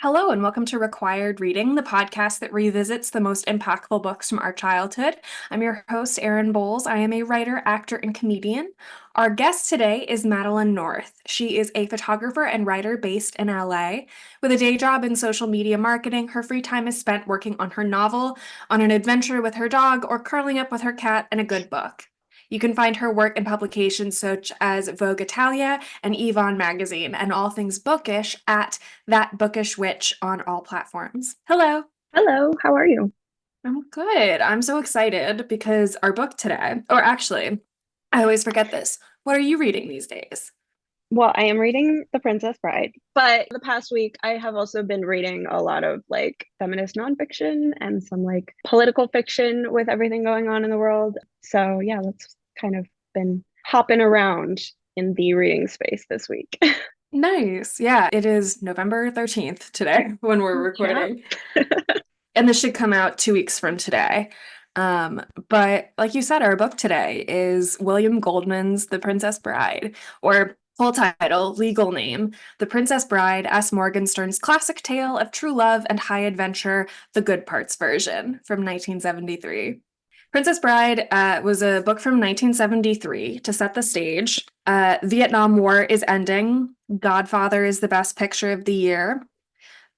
Hello, and welcome to Required Reading, the podcast that revisits the most impactful books from our childhood. I'm your host, Erin Bowles. I am a writer, actor, and comedian. Our guest today is Madeline North. She is a photographer and writer based in LA. With a day job in social media marketing, her free time is spent working on her novel, on an adventure with her dog, or curling up with her cat and a good book. You can find her work in publications such as Vogue Italia and Yvonne magazine, and all things bookish at That Bookish Witch on all platforms. Hello. Hello, how are you? I'm good. I'm so excited because our book today, or actually, I always forget this. What are you reading these days? Well, I am reading The Princess Bride, but the past week I have also been reading a lot of feminist nonfiction and some political fiction with everything going on in the world. So yeah, that's kind of been hopping around in the reading space this week. Nice. Yeah, it is November 13th today when we're Yeah. recording. And this should come out 2 weeks from today. But like you said, our book today is William Goldman's The Princess Bride, or full title, legal name, The Princess Bride, S. Morgenstern's classic tale of true love and high adventure, the good parts version from 1973. Princess Bride was a book from 1973 to set the stage. Vietnam War is ending. Godfather is the best picture of the year.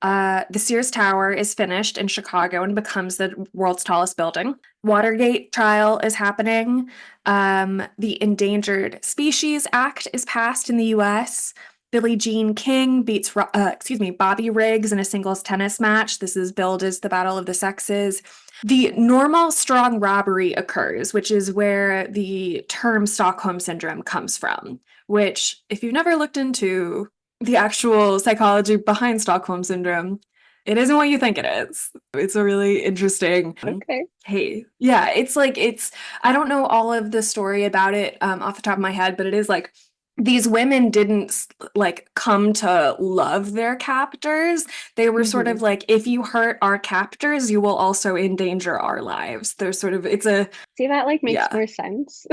The Sears Tower is finished in Chicago and becomes the world's tallest building. Watergate trial is happening. The Endangered Species Act is passed in the U.S. Billie Jean King beats, Bobby Riggs in a singles tennis match. This is billed as the Battle of the Sexes. The normal strong robbery occurs, which is where the term Stockholm Syndrome comes from, which, if you've never looked into the actual psychology behind Stockholm Syndrome, it isn't what you think it is. It's a really interesting Okay. hey, yeah, I don't know all of the story about it off the top of my head, but it is like these women didn't come to love their captors. They were sort Hmm. of like, if you hurt our captors, you will also endanger our lives. There's sort of it's a See, that makes yeah. more sense.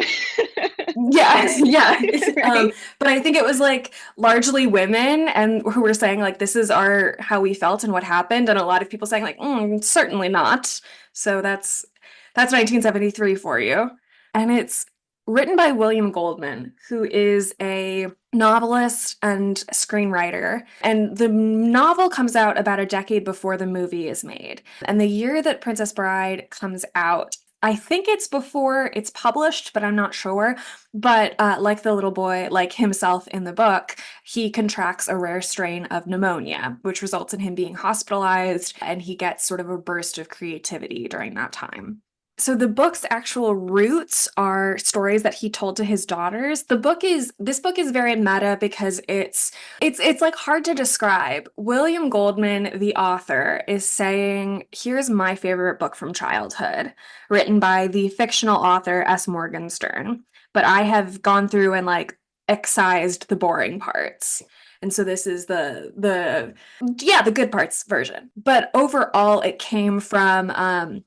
Yeah, yeah. Right? But I think it was like largely women and who were saying like this is our how we felt and what happened, and a lot of people saying like certainly not. So that's 1973 for you, and it's written by William Goldman, who is a novelist and screenwriter. And the novel comes out about a decade before the movie is made. And the year that Princess Bride comes out, I think it's before it's published, but I'm not sure. But like the little boy, like himself in the book, he contracts a rare strain of pneumonia, which results in him being hospitalized, and he gets sort of a burst of creativity during that time. So the book's actual roots are stories that he told to his daughters. This book is very meta because it's like hard to describe. William Goldman, the author, is saying, "Here's my favorite book from childhood, written by the fictional author S. Morgenstern, but I have gone through and excised the boring parts." And so this is the good parts version. But overall, it came from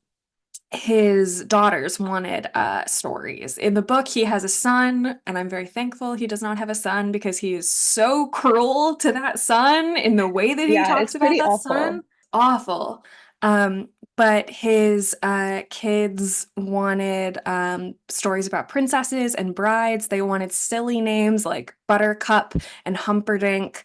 his daughters wanted stories. In the book, he has a son, and I'm very thankful he does not have a son because he is so cruel to that son in the way that he Yeah, talks it's about pretty that awful. son. Awful. But his kids wanted stories about princesses and brides. They wanted silly names like Buttercup and Humperdinck.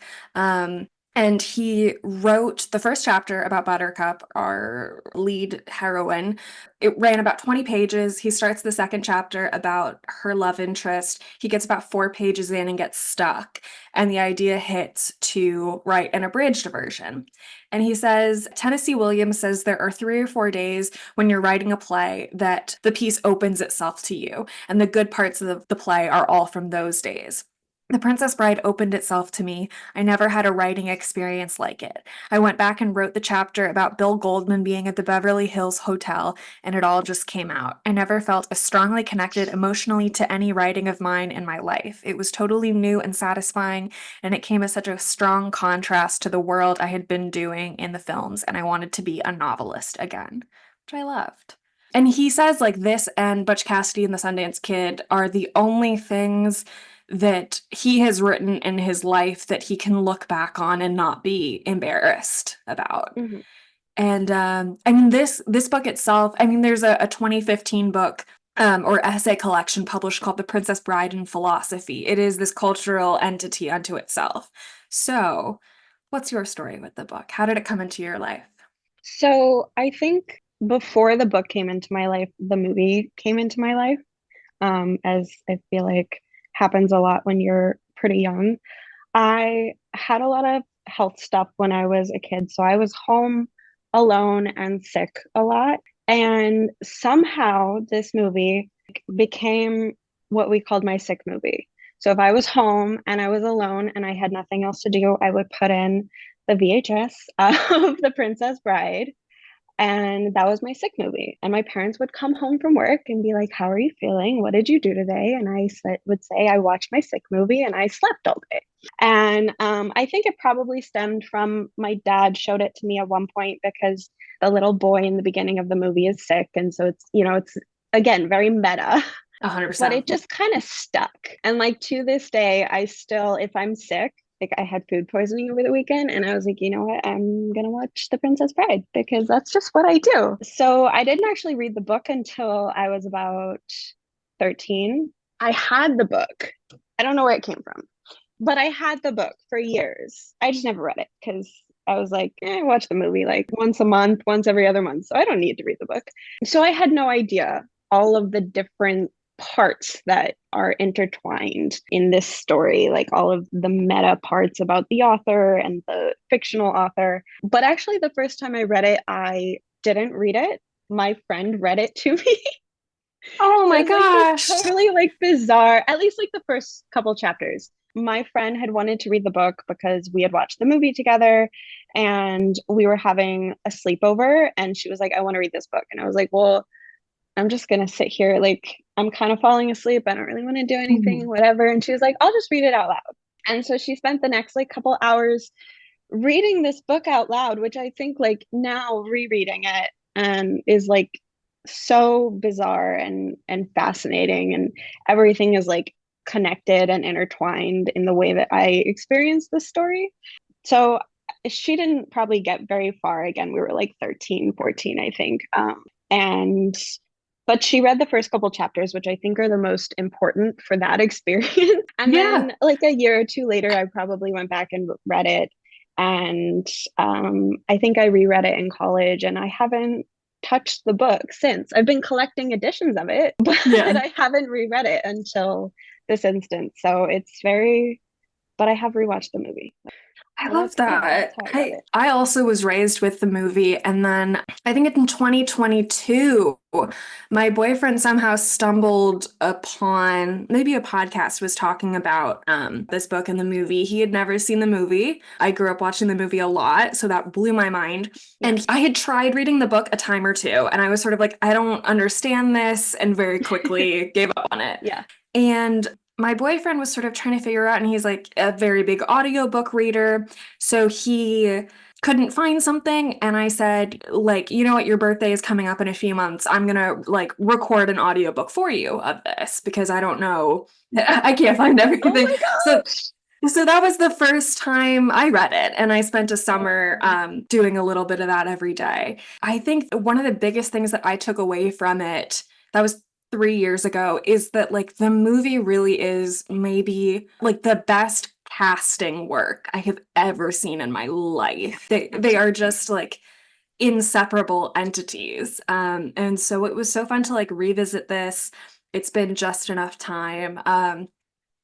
And he wrote the first chapter about Buttercup, our lead heroine. It ran about 20 pages. He starts the second chapter about her love interest. He gets about 4 pages in and gets stuck. And the idea hits to write an abridged version. And he says, Tennessee Williams says there are 3 or 4 days when you're writing a play that the piece opens itself to you. And the good parts of the play are all from those days. The Princess Bride opened itself to me. I never had a writing experience like it. I went back and wrote the chapter about Bill Goldman being at the Beverly Hills Hotel, and it all just came out. I never felt as strongly connected emotionally to any writing of mine in my life. It was totally new and satisfying, and it came as such a strong contrast to the world I had been doing in the films, and I wanted to be a novelist again, which I loved. And he says, like, this and Butch Cassidy and the Sundance Kid are the only things that he has written in his life that he can look back on and not be embarrassed about. Hmm. And I mean, this book itself, I mean, there's a 2015 book or essay collection published called The Princess Bride in Philosophy. It is this cultural entity unto itself. So, what's your story with the book? How did it come into your life? So I think before the book came into my life, the movie came into my life, as I feel like happens a lot when you're pretty young. I had a lot of health stuff when I was a kid, so I was home alone and sick a lot. And somehow this movie became what we called my sick movie. So if I was home and I was alone and I had nothing else to do, I would put in the VHS of The Princess Bride, and that was my sick movie. And my parents would come home from work and be like, "How are you feeling? What did you do today?" And would say, "I watched my sick movie and I slept all day." And I think it probably stemmed from my dad showed it to me at one point because the little boy in the beginning of the movie is sick. And so it's again very meta, but 100%. it just kind of stuck. And like to this day, I still, if I'm sick, like I had food poisoning over the weekend and I was like, you know what, I'm gonna watch The Princess Bride because that's just what I do. So I didn't actually read the book until I was about 13. I had the book. I don't know where it came from, but I had the book for years. I just never read it because I was like, I watch the movie like once a month, once every other month. So I don't need to read the book. So I had no idea all of the different parts that are intertwined in this story, like all of the meta parts about the author and the fictional author. But actually, the first time I read it, I didn't read it. My friend read it to me. Oh It my was like this gosh. totally like bizarre, at least like the first couple chapters. My friend had wanted to read the book because we had watched the movie together and we were having a sleepover. And she was like, "I want to read this book." And I was like, "Well, I'm just gonna sit here. Like, I'm kind of falling asleep. I don't really want to do anything, Mhm. whatever." And she was like, "I'll just read it out loud." And so she spent the next like couple hours reading this book out loud, which I think like now rereading it and is like so bizarre and fascinating, and everything is like connected and intertwined in the way that I experienced this story. So she didn't probably get very far. Again, we were like 13, 14, I think. And but she read the first couple chapters, which I think are the most important for that experience. And Yeah. then like a year or two later, I probably went back and read it. And I think I reread it in college, and I haven't touched the book since. I've been collecting editions of it, but Yeah. I haven't reread it until this instance. So it's very, but I have rewatched the movie. I So love that's, yeah, that's that. how I got I it. I also was raised with the movie, and then I think in 2022, my boyfriend somehow stumbled upon maybe a podcast was talking about this book and the movie. He had never seen the movie. I grew up watching the movie a lot, so that blew my mind. Yeah. And I had tried reading the book a time or two, and I was sort of like, I don't understand this, and very quickly gave up on it. Yeah. And my boyfriend was sort of trying to figure out, and he's like a very big audiobook reader. So he couldn't find something. And I said, like, you know what, your birthday is coming up in a few months. I'm gonna like record an audiobook for you of this because I don't know. I can't find Oh everything. my So gosh. so that was the first time I read it, and I spent a summer doing a little bit of that every day. I think one of the biggest things that I took away from it, that was 3 years ago, is that like the movie really is maybe like the best casting work I have ever seen in my life. They are Absolutely. just like inseparable entities. And so it was so fun to like revisit this. It's been just enough time. And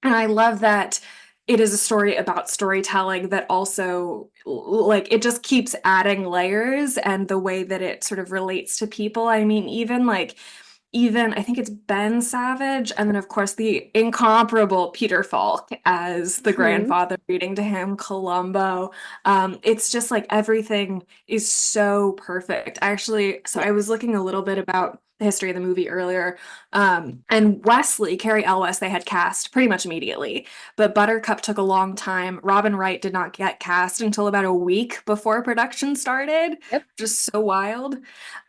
I love that it is a story about storytelling that also like it just keeps adding layers and the way that it sort of relates to people. I mean, even I think it's Ben Savage, and then of course the incomparable Peter Falk as the Hmm. grandfather reading to him Columbo. It's just like everything is so perfect. So I was Yes. looking a little bit about the history of the movie earlier. And Wesley, Carrie Elwes, they had cast pretty much immediately, but Buttercup took a long time. Robin Wright did not get cast until about a week before production started, Yep. just so wild.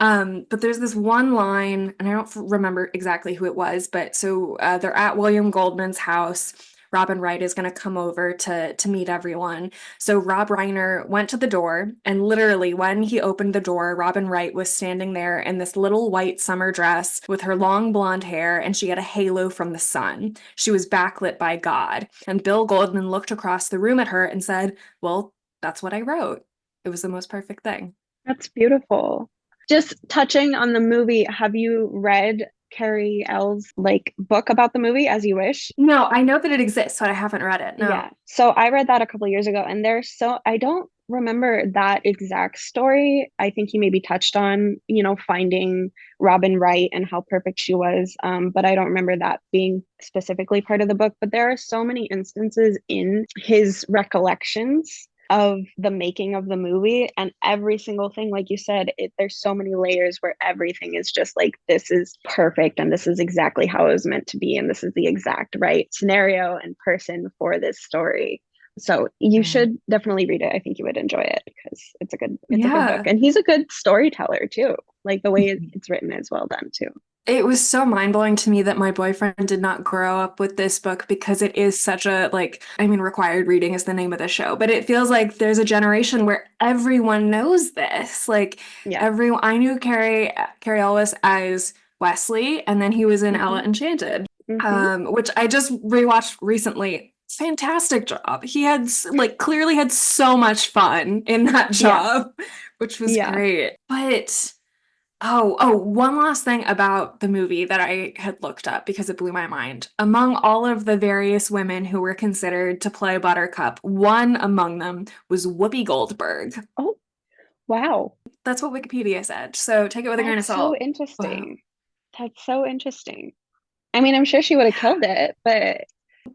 But there's this one line, and I don't remember exactly who it was, but so they're at William Goldman's house. Robin Wright is going to come over to meet everyone. So Rob Reiner went to the door, and literally when he opened the door, Robin Wright was standing there in this little white summer dress with her long blonde hair, and she had a halo from the sun. She was backlit by God. And Bill Goldman looked across the room at her and said, "Well, that's what I wrote." It was the most perfect thing. That's beautiful. Just touching on the movie, have you read Carrie L's like book about the movie, As You Wish? No, I know that it exists, but I haven't read it. No. Yeah. So I read that a couple years ago, and I don't remember that exact story. I think he maybe touched on, finding Robin Wright and how perfect she was. But I don't remember that being specifically part of the book. But there are so many instances in his recollections of the making of the movie, and every single thing, like you said, there's so many layers where everything is just like, this is perfect and this is exactly how it was meant to be and this is the exact right scenario and person for this story. So you Mm. should definitely read it. I think you would enjoy it because it's a good book, Yeah. and he's a good storyteller too. Like the way it's written is well done too. It was so mind-blowing to me that my boyfriend did not grow up with this book because it is such a, like, I mean, required reading is the name of the show, but it feels like there's a generation where everyone knows this. Like Yeah. everyone, I knew Carrie Elwes as Wesley, and then he was in Ella Hmm. Enchanted, Hmm. which I just rewatched recently. Fantastic job. He had like clearly had so much fun in that Yeah. job, which was Yeah. great. But one last thing about the movie that I had looked up because it blew my mind. Among all of the various women who were considered to play Buttercup, one among them was Whoopi Goldberg. Oh, wow. That's what Wikipedia said, so take it with a grain of That's so salt. Wow. interesting. That's so interesting. I mean, I'm sure she would have killed it, but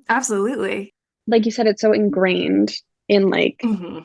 Absolutely. like you said, it's so ingrained in like Hmm.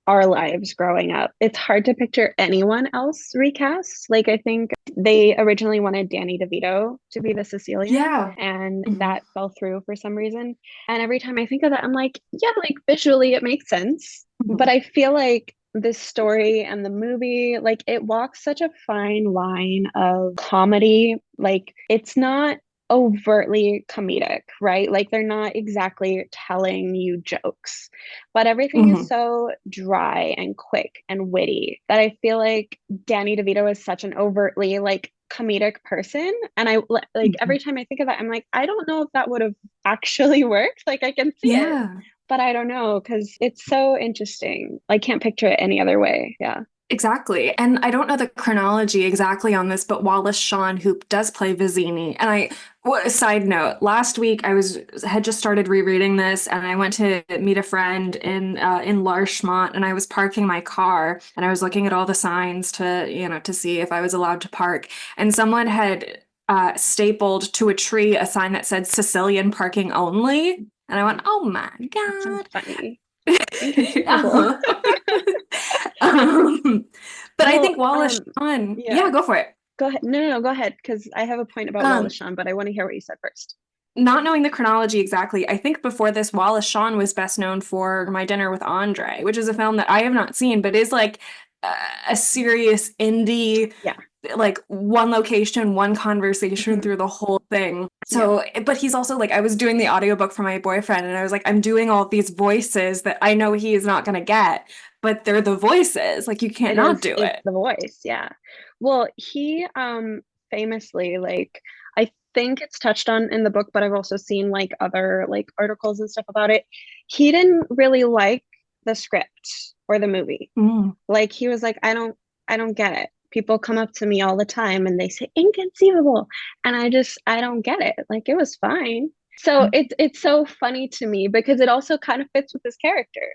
our lives growing up. It's hard to picture anyone else recast. Like I think they originally wanted Danny DeVito to be the Sicilian, Yeah. and Hmm. that fell through for some reason. And every time I think of that, I'm like, yeah, like visually it makes sense. But Hmm. I feel like this story and the movie, like it walks such a fine line of comedy. Like it's not overtly comedic, right? Like they're not exactly telling you jokes, but everything is Hmm. so dry and quick and witty that I feel like Danny DeVito is such an overtly like comedic person. And I like every time I think of that, I'm like, I don't know if that would have actually worked. Like I can see it, Yeah. but I don't know because it's so interesting. I can't picture it any other way. Yeah. Exactly. And I don't know the chronology exactly on this, but Wallace Shawn, who does play Vizzini, and side note, last week had just started rereading this, and I went to meet a friend in Larchmont, and I was parking my car, and I was looking at all the signs to see if I was allowed to park, and someone had stapled to a tree a sign that said Sicilian parking only, and I went, "Oh my That's so God." funny. Inconceivable. Um, but I Well, think Wallace Shawn, yeah, yeah. go for it. Go ahead. No, no, no, go ahead, because I have a point about Wallace Um, Shawn, but I want to hear what you said first. Not knowing the chronology exactly, I think before this, Wallace Shawn was best known for My Dinner with Andre, which is a film that I have not seen, but is like a serious indie, Yeah. like one location, one conversation Hmm. through the whole thing. Yep. So, but he's also like, I was doing the audiobook for my boyfriend, and I was like, I'm doing all these voices that I know he is not going to get, but they're the voices. Like, you can't not do It's it. the voice, yeah. Well, he famously, like, I think it's touched on in the book, but I've also seen like other like articles and stuff about it. He didn't really like the script or the movie. Mm. Like he was like, I don't get it. People come up to me all the time and they say inconceivable. And I don't get it. Like it was fine. So it's so funny to me because it also kind of fits with his character,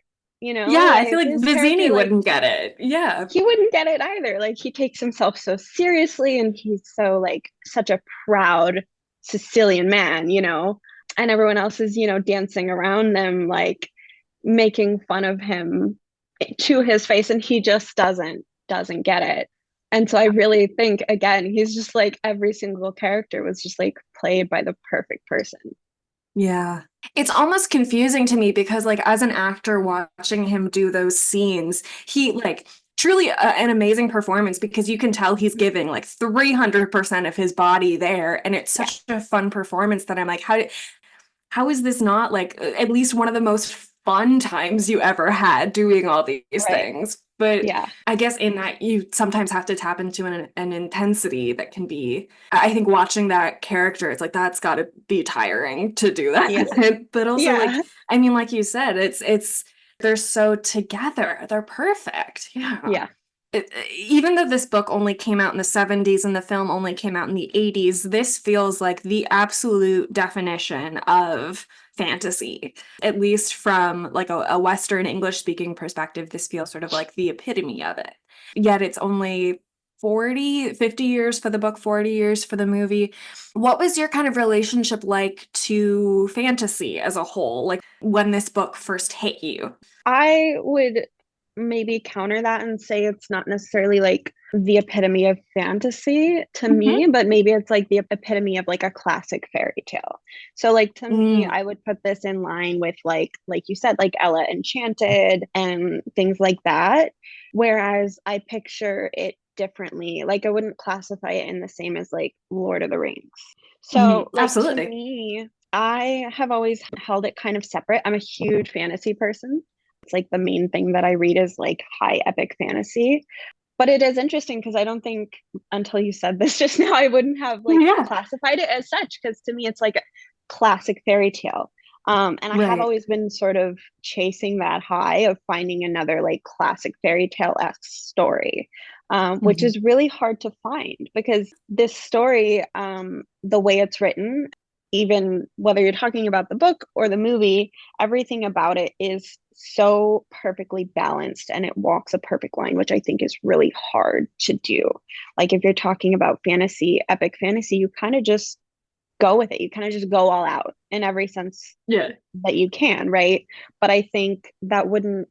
Yeah, I feel like like his character, Vizzini like wouldn't get it. Yeah. he wouldn't get it either. Like he takes himself so seriously and he's so like such a proud Sicilian man, and everyone else is, dancing around them, like making fun of him to his face, and he just doesn't get it. And so I really think again, he's just like every single character was just like played by the perfect person. Yeah. It's almost confusing to me because, like, as an actor watching him do those scenes, he, like, truly an amazing performance because you can tell he's giving like 300% of his body there. And it's Yeah. such a fun performance that I'm like, how is this not like at least one of the most fun times you ever had doing all these Right. things? But Yeah. I guess in that you sometimes have to tap into an intensity that can be, I think watching that character, it's like that's got to be tiring to do Yeah. that. But also like, Yeah. I mean, like you said, it's they're so together. They're perfect. Yeah. Yeah. Even though this book only came out in the 70s and the film only came out in the 80s, this feels like the absolute definition of fantasy. At least from like a Western English speaking perspective, this feels sort of like the epitome of it. Yet it's only 40, 50 years for the book, 40 years for the movie. What was your kind of relationship like to fantasy as a whole, like when this book first hit you? I would maybe counter that and say it's not necessarily like the epitome of fantasy to Mhm. me, but maybe it's like the epitome of like a classic fairy tale. So like to me, Mm, I would put this in line with like you said, like Ella Enchanted and things like that. Whereas I picture it differently. Like I wouldn't classify it in the same as like Lord of the Rings. So like to absolutely. me, I have always held it kind of separate. I'm a huge fantasy person. It's like the main thing that I read is like high epic fantasy. But it is interesting because I don't think until you said this just now, I wouldn't have like Yeah. classified it as such. Because to me, it's like a classic fairy tale. And I have Right. always been sort of chasing that high of finding another like classic fairy tale-esque story, which Mhm. is really hard to find because this story, the way it's written, even whether you're talking about the book or the movie, everything about it is so perfectly balanced and it walks a perfect line, which I think is really hard to do. Like if you're talking about fantasy, epic fantasy, you kind of just go with it. You kind of just go all out in every sense Yeah. that you can, right? But I think that wouldn't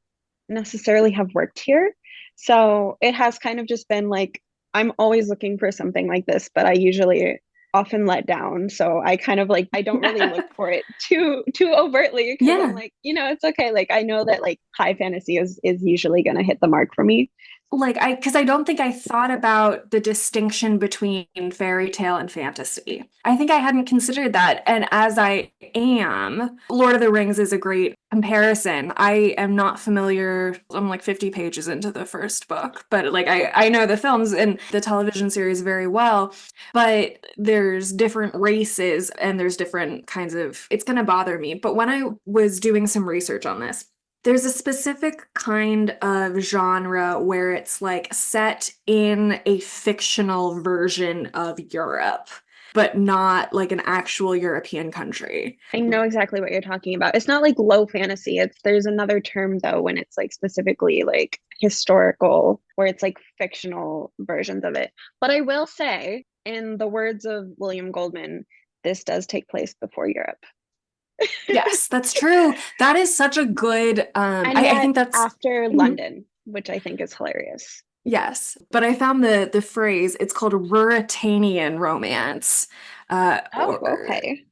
necessarily have worked here. So it has kind of just been like, I'm always looking for something like this, but I usually often let down. So I kind of like I don't really look for it too overtly because I'm Yeah. like, it's okay. Like I know that like high fantasy is usually gonna hit the mark for me. Like because I don't think I thought about the distinction between fairy tale and fantasy. I think I hadn't considered that. And as I am, Lord of the Rings is a great comparison. I am not familiar, I'm like 50 pages into the first book, but like I know the films and the television series very well. But there's different races and there's different kinds of, it's gonna bother me. But when I was doing some research on this, there's a specific kind of genre where it's like set in a fictional version of Europe, but not like an actual European country. I know exactly what you're talking about. It's not like low fantasy. It's there's another term though when it's like specifically like historical, where it's like fictional versions of it. But I will say, in the words of William Goldman, this does take place before Europe. Yes, that's true. That is such a good And I yet think that's after mhm. London, which I think is hilarious. Yes, but I found the phrase, it's called Ruritanian romance. Oh, Or okay.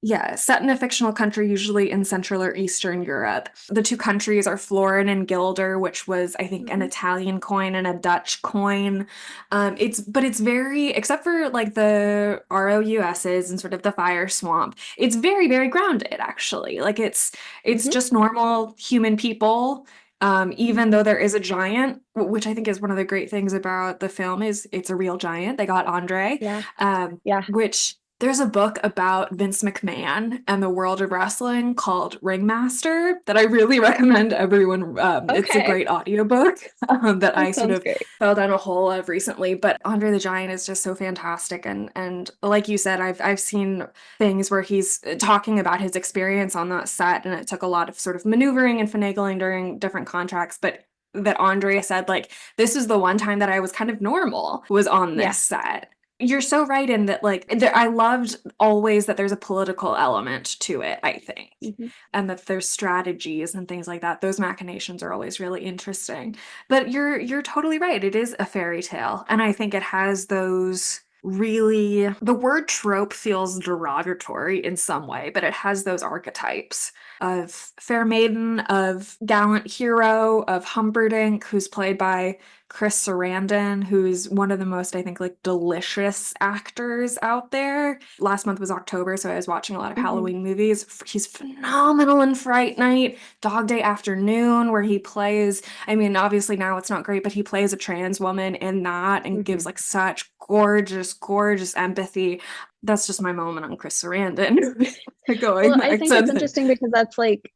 Yeah, set in a fictional country, usually in Central or Eastern Europe. The two countries are florin and guilder, which was, I think, an Hmm. Italian coin and a Dutch coin. It's very, except for like the ROUSs and sort of the fire swamp, it's very, very grounded, actually. Like it's Hmm. just normal human people. Even though there is a giant, which I think is one of the great things about the film, is it's a real giant. They got Andre, Yeah. um, Yeah. which there's a book about Vince McMahon and the world of wrestling called Ringmaster that I really recommend everyone. It's a Okay. great audiobook that I That sort sounds of great. fell down a hole of recently. But Andre the Giant is just so fantastic, and like you said, I've seen things where he's talking about his experience on that set, and it took a lot of sort of maneuvering and finagling during different contracts, but that Andrea said like this is the one time that I was kind of normal was on Yeah. this set. You're so right in that, like, I loved always that there's a political element to it, I think, Hmm. and that there's strategies and things like that. Those machinations are always really interesting. But you're totally right. It is a fairy tale, and I think it has those really the word trope feels derogatory in some way, but it has those archetypes of fair maiden, of gallant hero, of Humperdinck, who's played by Chris Sarandon, who's one of the most, I think, like delicious actors out there. Last month was October, so I was watching a lot of Hmm. Halloween movies. He's phenomenal in Fright Night, Dog Day Afternoon, where he plays, I mean, obviously now it's not great, but he plays a trans woman in that and gives Hmm. like such gorgeous, gorgeous empathy. That's just my moment on Chris Sarandon. Well, Going I back think to it's the interesting because that's like,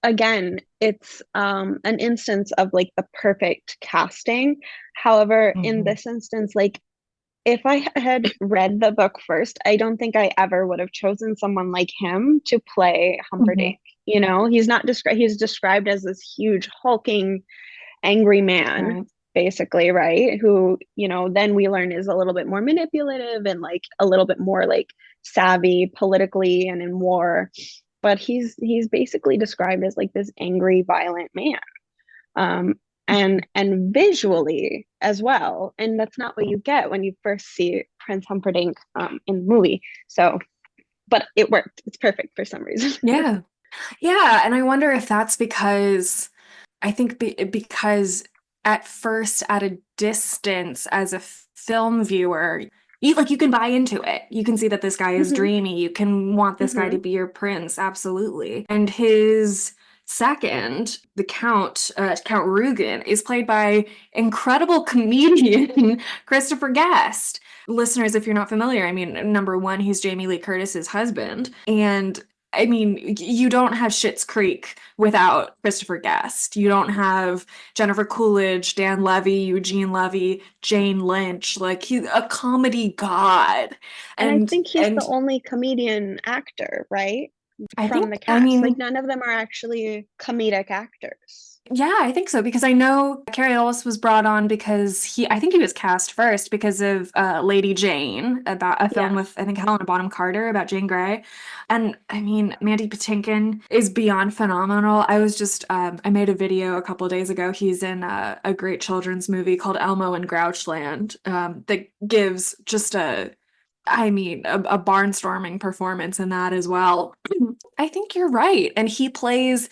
again, it's an instance of like the perfect casting. However, in Mhm. this instance, like if I had read the book first, I don't think I ever would have chosen someone like him to play Mhm. Humperdinck. You know, he's described as this huge hulking angry man, Right. basically, right? Who, then we learn is a little bit more manipulative and like a little bit more like savvy politically and in war. But he's basically described as like this angry, violent man. Um, and visually as well. And that's not what you get when you first see Prince Humperdinck in the movie. So, but it worked. It's perfect for some reason. Yeah. Yeah, and I wonder if that's because I think because at first, at a distance, as a film viewer, you can buy into it. You can see that this guy is Hmm. dreamy. You can want this guy to Hmm. be your prince, absolutely. And his second, the Count, Count Rugen, is played by incredible comedian Christopher Guest. Listeners, if you're not familiar, I mean, number one, he's Jamie Lee Curtis's husband, and I mean, you don't have Schitt's Creek without Christopher Guest. You don't have Jennifer Coolidge, Dan Levy, Eugene Levy, Jane Lynch. Like he's a comedy god. And I And think he's the and only comedian actor, right? I From think the I cast. Like mean none of them are actually comedic actors. yeah, I think so because I know Carrie Ellis was brought on because I think he was cast first because of Lady Jane, about a film Yeah. with I think Helena Bonham Carter about Jane Grey, and I mean Mandy Patinkin is beyond phenomenal. I was just I made a video a couple of days ago. He's in a great children's movie called Elmo and Grouchland that gives just I mean, a barnstorming performance in that as well. I think you're right. And he plays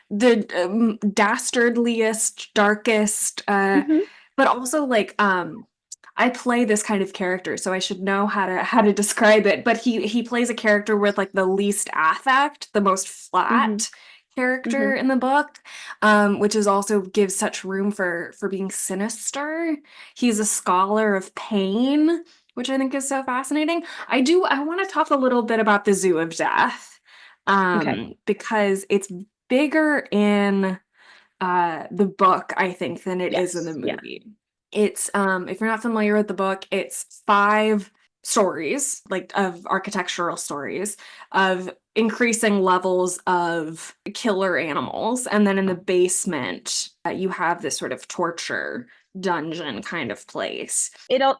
the dastardliest, darkest, Hmm. but also like I play this kind of character, so I should know how to describe it. But he plays a character with like the least affect, the most Hmm. flat Hmm. character in the book, which is also gives such room for being sinister. He's a scholar of pain, which I think is so fascinating. I want to talk a little bit about the Zoo of Death, Okay. because it's bigger in the book, I think, than it is in the Yes. Yeah. movie. It's if you're not familiar with the book, it's five stories, like of architectural stories of increasing levels of killer animals. And then in the basement, you have this sort of torture dungeon kind of place.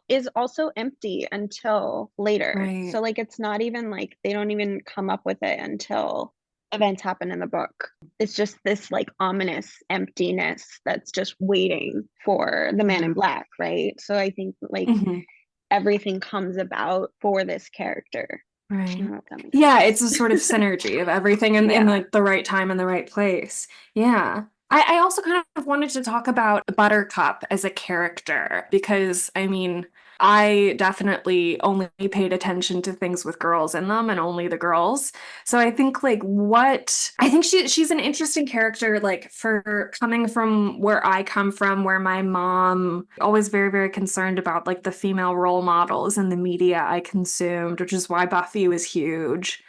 Is also empty until later. Right. So like it's not even like they don't even come up with it until events happen in the book. It's just this like ominous emptiness that's just waiting for the man in Yeah. black, right? So I think like Mhm. everything comes about for this character. I Right. don't know if that makes Yeah, it's a sort of sense. synergy of everything in Yeah. like the right time and the right place. Yeah. I also kind of wanted to talk about Buttercup as a character because I mean, I definitely only paid attention to things with girls in them and only the girls. So I think like what I think she's an interesting character like for coming from where I come from where my mom always very very concerned about like the female role models in the media I consumed, which is why Buffy was huge.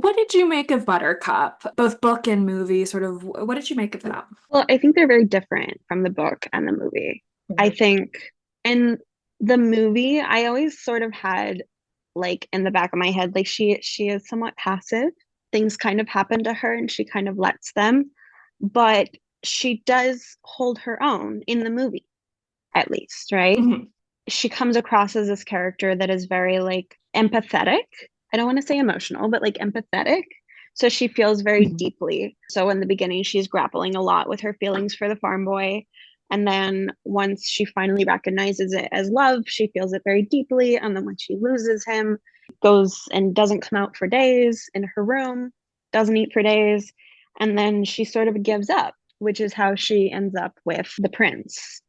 What did you make of Buttercup? Both book and movie, sort of what did you make of that? Well, I think they're very different from the book and the movie. I Mhm. think in the movie, I always sort of had like in the back of my head, like she is somewhat passive. Things kind of happen to her and she kind of lets them, but she does hold her own in the movie, at least, right? Mhm. She comes across as this character that is very like empathetic. I don't want to say emotional, but like empathetic. So she feels very Mhm. deeply. So in the beginning, she's grappling a lot with her feelings for the farm boy. And then once she finally recognizes it as love, she feels it very deeply. And then when she loses him, goes and doesn't come out for days in her room, doesn't eat for days. And then she sort of gives up, which is how she ends up with the prince.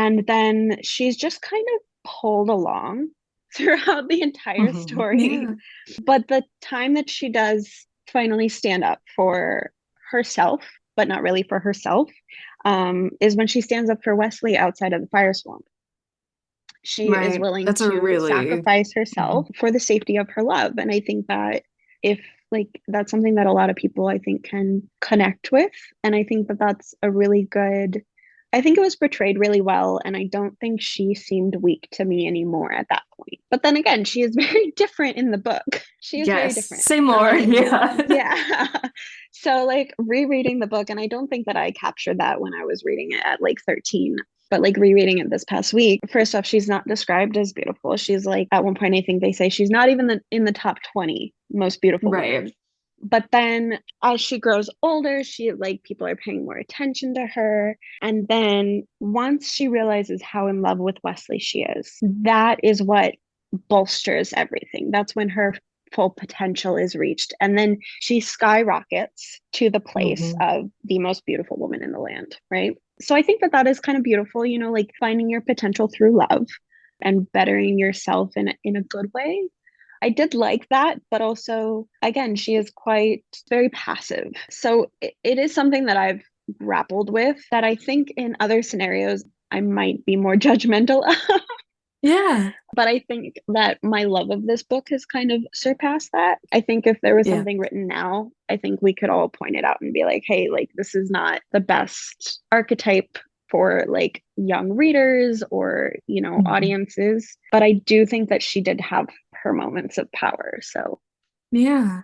And then she's just kind of pulled along throughout the entire story. Yeah. But the time that she does finally stand up for herself, but not really for herself, is when she stands up for Wesley outside of the fire swamp. She is Right. willing That's a to really sacrifice herself Mhm. for the safety of her love. And I think that if like that's something that a lot of people I think can connect with. And I think that that's a really good, I think it was portrayed really well. And I don't think she seemed weak to me anymore at that point. But then again, she is very different in the book. She is very Yes. different. Say more. Yeah. Yeah. So like rereading the book, and I don't think that I captured that when I was reading it at like 13, but like rereading it this past week, first off, she's not described as beautiful. She's like, at one point, I think they say she's not even in the top 20 most beautiful women. Right. But then as she grows older, she like people are paying more attention to her. And then once she realizes how in love with Wesley she is, that is what bolsters everything. That's when her full potential is reached. And then she skyrockets to the place Hmm. of the most beautiful woman in the land, right? So I think that that is kind of beautiful, you know, like finding your potential through love and bettering yourself in a good way. I did like that, but also, again, she is quite very passive. So it is something that I've grappled with that I think in other scenarios I might be more judgmental. Yeah. But I think that my love of this book has kind of surpassed that. I think if there was Yeah. something written now, I think we could all point it out and be like, hey, like this is not the best archetype for like young readers or, you know, Mhm. audiences. But I do think that she did have her moments of power. So, Yeah.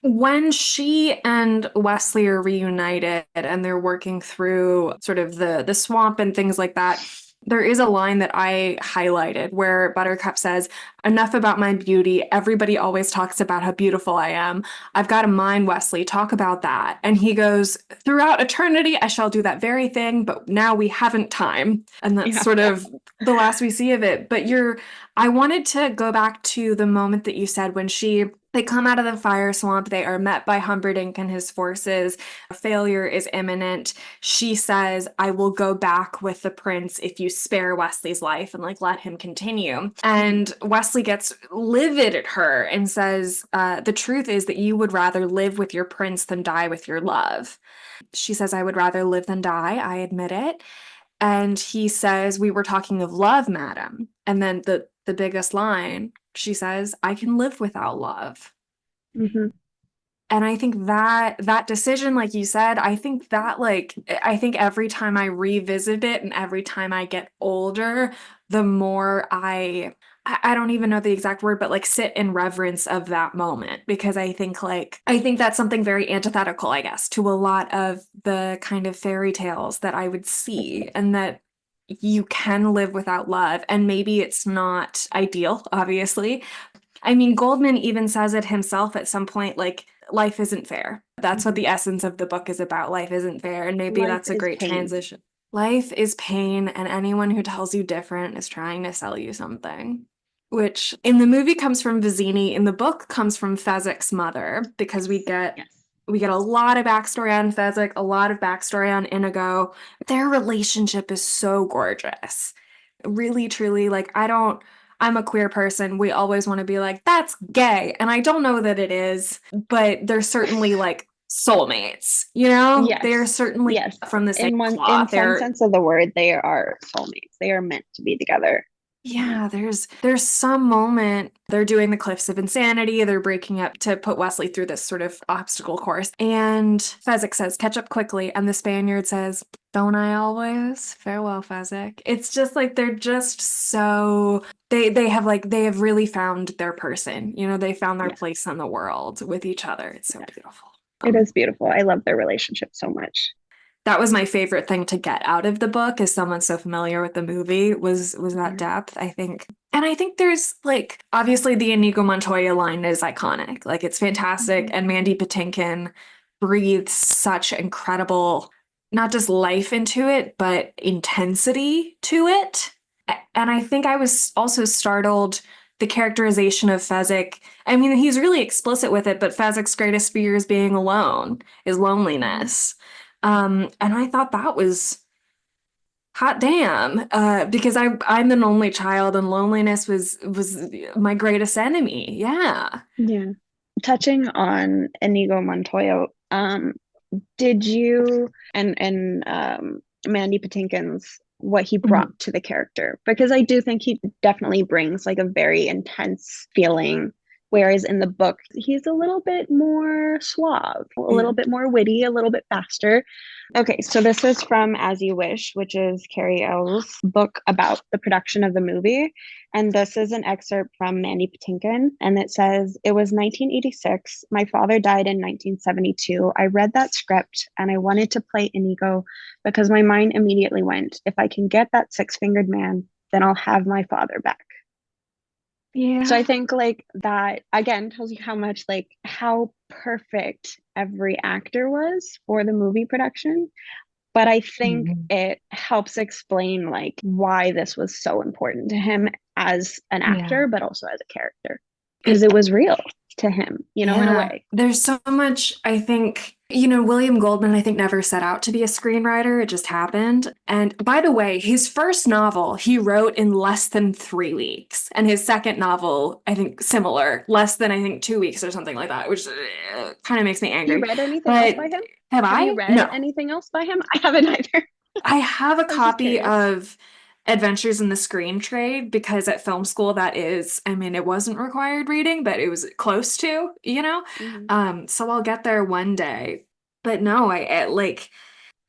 When she and Wesley are reunited and they're working through sort of the swamp and things like that, there is a line that I highlighted where Buttercup says, "Enough about my beauty. Everybody always talks about how beautiful I am. I've got a mind, Wesley. Talk about that." And he goes, "Throughout eternity, I shall do that very thing, but now we haven't time." And that's yeah. sort of the last we see of it. But I wanted to go back to the moment that you said when they come out of the fire swamp. They are met by Humperdinck and his forces. Failure is imminent. She says, "I will go back with the prince if you spare Wesley's life and like let him continue." Mhm. And Wesley gets livid at her and says, "The truth is that you would rather live with your prince than die with your love." She says, "I would rather live than die. I admit it." And he says, "We were talking of love, madam." And then the biggest line, she says, "I can live without love." Mhm. And I think that decision, like you said, I think every time I revisit it and every time I get older, the more I don't even know the exact word, but like sit in reverence of that moment because I think that's something very antithetical, I guess, to a lot of the kind of fairy tales that I would see, and that you can live without love. And maybe it's not ideal, obviously. I mean, Goldman even says it himself at some point, like, life isn't fair. That's what Mhm. the essence of the book is about. Life isn't fair. And maybe Life that's a is great pain. transition. Life is pain, and anyone who tells you different is trying to sell you something. Which in the movie comes from Vizzini, in the book comes from Fezzik's mother, because Yes. Yes. we get a lot of backstory on Fezzik, a lot of backstory on Inigo. Their relationship is so gorgeous. Really, truly, like I'm a queer person. We always want to be like, that's gay. And I don't know that it is, but they're certainly like soulmates, you know? They are Yes. certainly Yes. from the same In cloth. some sense of the word, they are soulmates. They are meant to be together. Yeah, there's some moment they're doing the Cliffs of Insanity. They're breaking up to put Wesley through this sort of obstacle course. And Fezzik says, "Catch up quickly." And the Spaniard says, "Don't I always? Farewell, Fezzik." It's just like they're just so they have really found their person. You know, they found their Yeah. place in the world with each other. It's so Yes. beautiful. It is beautiful. I love their relationship so much. That was my favorite thing to get out of the book as someone so familiar with the movie was that Mhm. depth, I think. And I think there's like obviously the Inigo Montoya line is iconic. Like it's fantastic, Mhm. and Mandy Patinkin breathes such incredible not just life into it, but intensity to it. And I think I was also startled the characterization of Fezzik. I mean, he's really explicit with it, but Fezzik's greatest fear is being alone, is Mhm. loneliness. And I thought that was Hot damn. Because I'm an only child and loneliness was my greatest enemy. Yeah. Yeah. Touching on Inigo Montoya, did you and Mandy Patinkin's what he brought Mhm. to the character? Because I do think he definitely brings like a very intense feeling, whereas in the book he's a little bit more suave, a Yeah. little bit more witty, a little bit faster. Okay, so this is from As You Wish, which is Carrie L's book about the production of the movie. And this is an excerpt from Mandy Patinkin. And it says, "It was 1986. My father died in 1972. I read that script and I wanted to play Inigo because my mind immediately went, if I can get that six-fingered man, then I'll have my father back." So I Yeah. think like that again tells you how much like how perfect every actor was for the movie production. But I think Mhm. it helps explain like why this was so important to him as an Yeah. actor, but also as a character. Because It, it was real to him, in a yeah. way. There's so much, I think, William Goldman, I think, never set out to be a screenwriter. It just happened. And by the way, his first novel he wrote in less than 3 weeks. And his second novel, I think, similar, less than, I think, 2 weeks or something like that, which kind of makes me Have you angry. read anything else by But him? have Have you I? read No. anything else by him? I haven't either. I have a I was just copy curious. of Adventures in the Screen Trade because at film school that is, I mean, it wasn't required reading, but it was close to. Mhm. So I'll get there one day. But no, like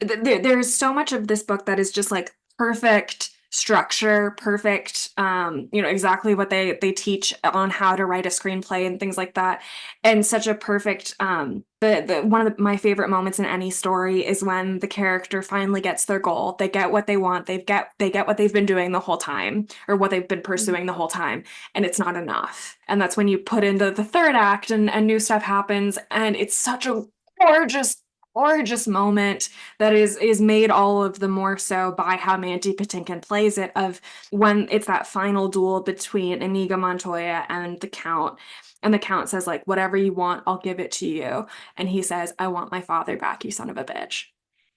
there's so much of this book that is just like perfect structure, perfect, exactly what they teach on how to write a screenplay and things like that. And such a perfect, the one of my favorite moments in any story is when the character finally gets their goal. They get what they want. They get what they've been doing the whole time or what they've been Mhm. pursuing the whole time, and it's not enough. And that's when you put into the third act and new stuff happens, and it's such a gorgeous gorgeous moment that is made all of the more so by how Mandy Patinkin plays it of when it's that final duel between Inigo Montoya and the Count. And the Count says, like, whatever you want, I'll give it to you. And he says, I want my father back, you son of a bitch.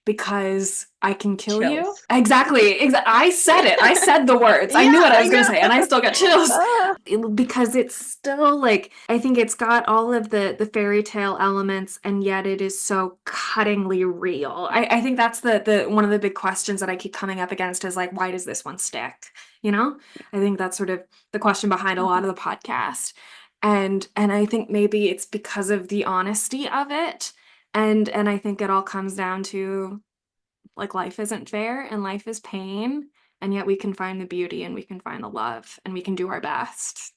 Because I can kill you? Chills. Exactly. I said it. I said the words. I Yeah, knew what I I was going to know. say, and I still got chills Ah, because it's still like I think it's got all of the fairy tale elements and yet it is so cuttingly real. I think that's the one of the big questions that I keep coming up against is like why does this one stick? You know? I think that's sort of the question behind a lot mhm. of the podcast. And I think maybe it's because of the honesty of it. And I think it all comes down to like life isn't fair and life is pain and yet we can find the beauty and we can find the love and we can do our best.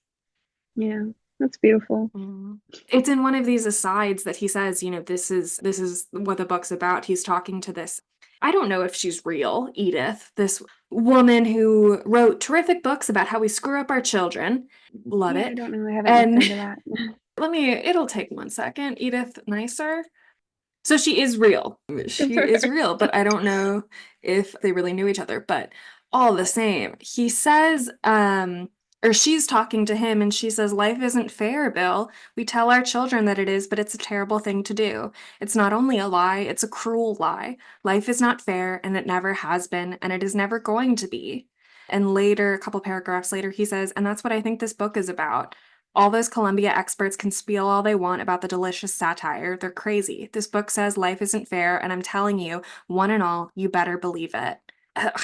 Yeah, that's beautiful. Mm. It's in one of these asides that he says, this is what the book's about. He's talking to this. I don't know if she's real, Edith, this woman who wrote terrific books about how we screw up our children. Love Yeah, I it. don't know. I haven't looked And into that. it'll take 1 second. Edith Nicer. So she is real. Good She for is her. real, but I don't know if they really knew each other. But all the same, he says, or she's talking to him and she says, life isn't fair, Bill. We tell our children that it is, but it's a terrible thing to do. It's not only a lie, it's a cruel lie. Life is not fair, and it never has been, and it is never going to be. And later, a couple paragraphs later, he says, and that's what I think this book is about. All those Columbia experts can spiel all they want about the delicious satire. They're crazy. This book says life isn't fair, and I'm telling you, one and all, you better believe it.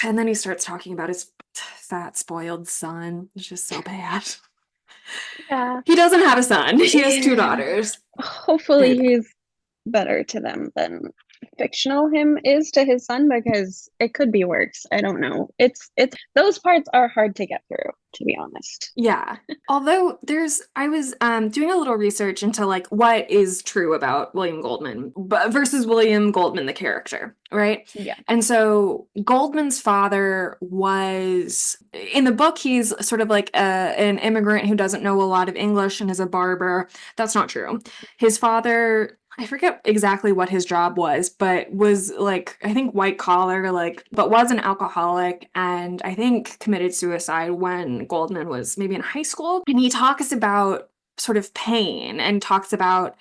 And then he starts talking about his fat, spoiled son. It's just so bad. Yeah. He doesn't have a son, he has two Yeah. daughters. Hopefully They're he's better to them than fictional him is to his son because it could be worse. I don't know. It's those parts are hard to get through, to be honest. Yeah. Although I was doing a little research into like what is true about William Goldman versus William Goldman, the character, right? Yeah. And so Goldman's father was, in the book, he's sort of like an immigrant who doesn't know a lot of English and is a barber. That's not true. His father, I forget exactly what his job was, but was like, I think white collar, like, but was an alcoholic and I think committed suicide when Goldman was maybe in high school. And he talks about sort of pain and talks about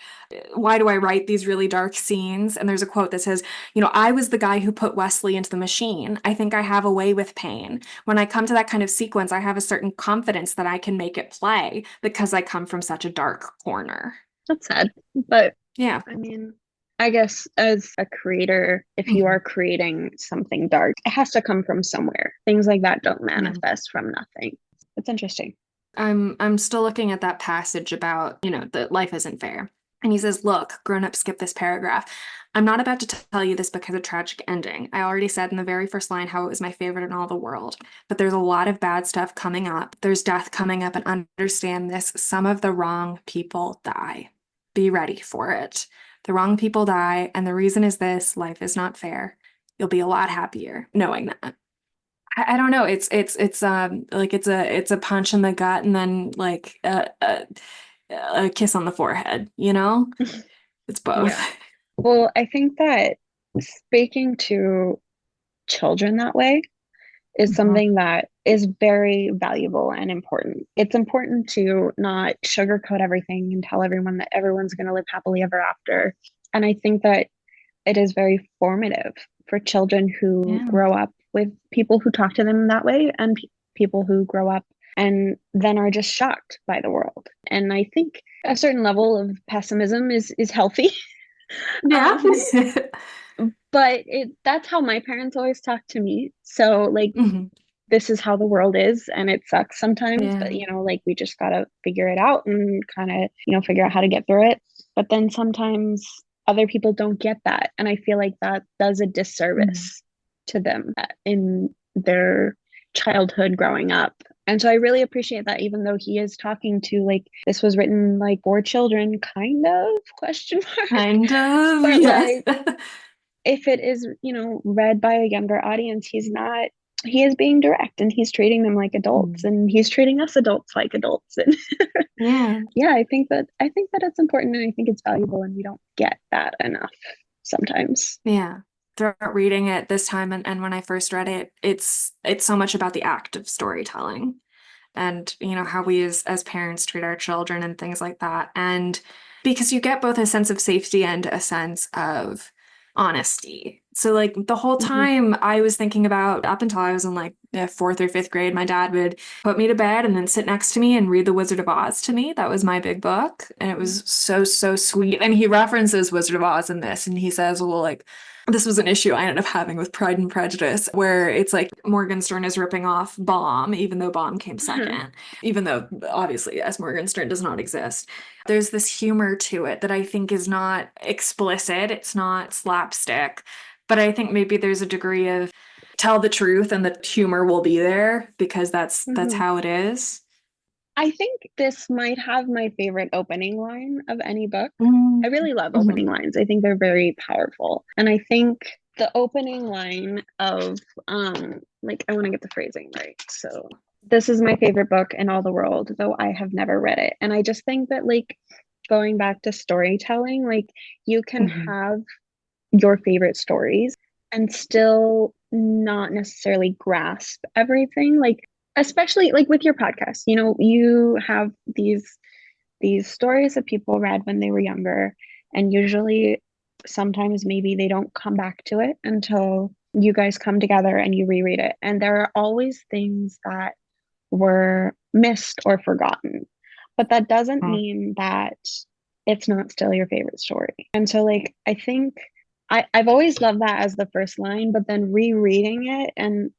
why do I write these really dark scenes? And there's a quote that says, I was the guy who put Wesley into the machine. I think I have a way with pain. When I come to that kind of sequence, I have a certain confidence that I can make it play because I come from such a dark corner. That's sad. But Yeah. I mean, I guess as a creator, if you Mhm. are creating something dark, it has to come from somewhere. Things like that don't Yeah. manifest from nothing. It's interesting. I'm still looking at that passage about, that life isn't fair. And he says, "Look, grown up, skip this paragraph. I'm not about to tell you this because of tragic ending. I already said in the very first line how it was my favorite in all the world. But there's a lot of bad stuff coming up. There's death coming up, and understand this. Some of the wrong people die. Be ready for it. The wrong people die, and the reason is this: life is not fair. You'll be a lot happier knowing that." I don't know. It's like it's a punch in the gut and then like a kiss on the forehead, you know? It's both. Yeah. Well, I think that speaking to children that way is Mhm. something that is very valuable and important. It's important to not sugarcoat everything and tell everyone that everyone's going to live happily ever after. And I think that it is very formative for children who Yeah. grow up with people who talk to them that way and people who grow up and then are just shocked by the world. And I think a certain level of pessimism is healthy. Yeah. um, but that's how my parents always talked to me. So like Mhm. this is how the world is and it sucks sometimes, but Yeah. like we just gotta figure it out and kind of figure out how to get through it. But then sometimes other people don't get that, and I feel like that does a Mhm. disservice to them in their childhood growing up. And so I really appreciate that, even though he is talking to, like, this was written like for children, kind of, question mark. Kind of, But yes. like if it is, read by a younger audience, he is being direct and he's treating them like adults Mm. and he's treating us adults like adults. And Yeah. yeah, I think that it's important and I think it's valuable and we don't get that enough sometimes. Yeah. Throughout reading it this time and when I first read it, it's so much about the act of storytelling and how we as parents treat our children and things like that, and because you get both a sense of safety and a sense of honesty. So like the whole Hmm. time I was thinking about, up until I was in like fourth or fifth grade, my dad would put me to bed and then sit next to me and read The Wizard of Oz to me. That was my big book, and it was so sweet. And he references Wizard of Oz in this, and he says, well, like, this was an issue I ended up having with Pride and Prejudice, where it's like Morgenstern is ripping off Baum, even though Baum came Hmm. second, even though obviously, yes, Morgenstern does not exist. There's this humor to it that I think is not explicit, it's not slapstick, but I think maybe there's a degree of tell the truth and the humor will be there because that's Hmm. how it is. I think this might have my favorite opening line of any book. I Mm. really love Mhm. opening lines. I think they're very powerful. And I think the opening line of like, I want to get the phrasing right. So this is my favorite book in all the world, though I have never read it. And I just think that, like, going back to storytelling, like, you can Mhm. have your favorite stories and still not necessarily grasp everything. Like, especially like with your podcast, you have these stories that people read when they were younger, and usually sometimes maybe they don't come back to it until you guys come together and you reread it, and there are always things that were missed or forgotten, but that doesn't mean that it's not still your favorite story. And so, like, I think I've always loved that as the first line, but then rereading it and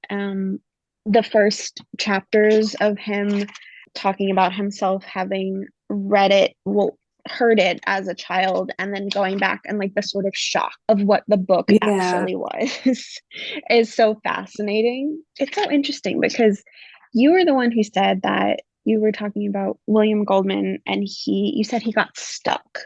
the first chapters of him talking about himself having read it, well, heard it as a child, and then going back and like the sort of shock of what the book Yeah. actually was is so fascinating. It's so interesting because you were the one who said that you were talking about William Goldman, and you said he got stuck